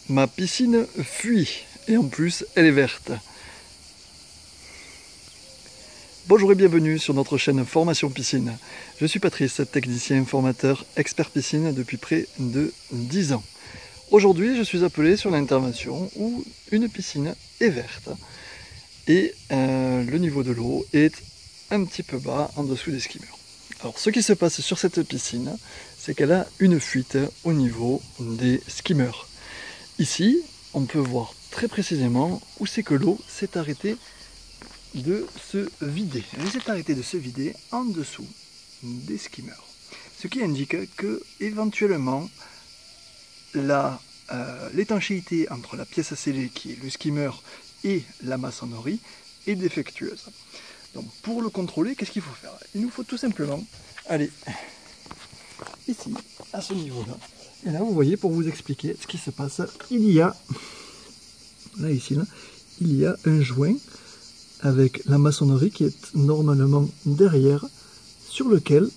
Ma piscine fuit et en plus elle est verte. Bonjour et bienvenue sur notre chaîne Formation Piscine. Je suis Patrice, technicien formateur expert piscine depuis près de 10 ans. Aujourd'hui je suis appelé sur l'intervention où une piscine est verte et le niveau de l'eau est un petit peu bas en dessous des skimmers. Alors ce qui se passe sur cette piscine, c'est qu'elle a une fuite au niveau des skimmers. Ici, on peut voir très précisément où c'est que l'eau s'est arrêtée de se vider. Elle s'est arrêtée de se vider en dessous des skimmers. Ce qui indique que éventuellement l'étanchéité entre la pièce scellée qui est le skimmer et la maçonnerie est défectueuse. Donc pour le contrôler, qu'est-ce qu'il faut faire? Il nous faut tout simplement aller ici, à ce niveau-là. Et là, vous voyez, pour vous expliquer ce qui se passe, il y a, là, ici, là, il y a un joint avec la maçonnerie qui est normalement derrière, sur lequel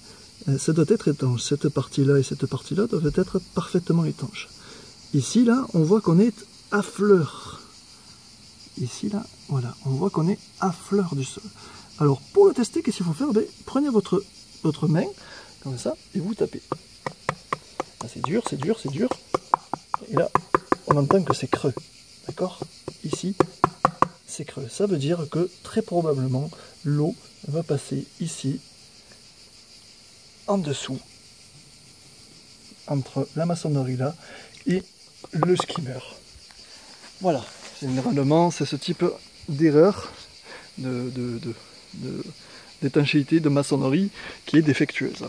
ça doit être étanche. Cette partie-là et cette partie-là doivent être parfaitement étanches. Ici, là, on voit qu'on est à fleur. Ici, là, voilà, on voit qu'on est à fleur du sol. Alors, pour le tester, qu'est-ce qu'il faut faire? Prenez votre main, comme ça, et vous tapez. C'est dur, c'est dur, c'est dur. Et là, on entend que c'est creux. D'accord? Ici, c'est creux. Ça veut dire que très probablement, l'eau va passer ici, en dessous, entre la maçonnerie là et le skimmer. Voilà. Généralement, c'est ce type d'erreur d'étanchéité, de maçonnerie qui est défectueuse.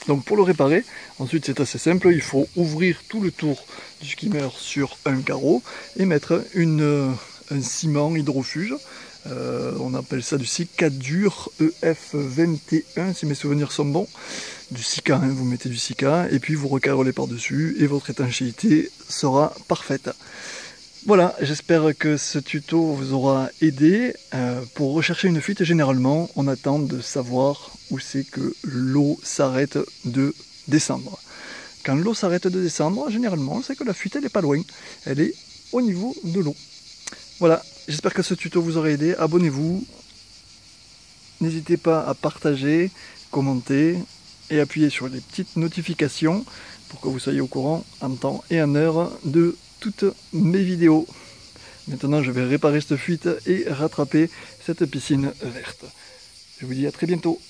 Donc pour le réparer, ensuite c'est assez simple, il faut ouvrir tout le tour du skimmer sur un carreau et mettre un ciment hydrofuge, on appelle ça du Sika dur EF21 si mes souvenirs sont bons, du Sika, hein, vous mettez du Sika et puis vous recarrelez par-dessus et votre étanchéité sera parfaite. Voilà, j'espère que ce tuto vous aura aidé. Pour rechercher une fuite, généralement, on attend de savoir où c'est que l'eau s'arrête de descendre. Quand l'eau s'arrête de descendre, généralement, c'est que la fuite, elle n'est pas loin. Elle est au niveau de l'eau. Voilà, j'espère que ce tuto vous aura aidé. Abonnez-vous. N'hésitez pas à partager, commenter et appuyer sur les petites notifications pour que vous soyez au courant en temps et en heure de toutes mes vidéos. Maintenant, je vais réparer cette fuite et rattraper cette piscine verte. Je vous dis à très bientôt.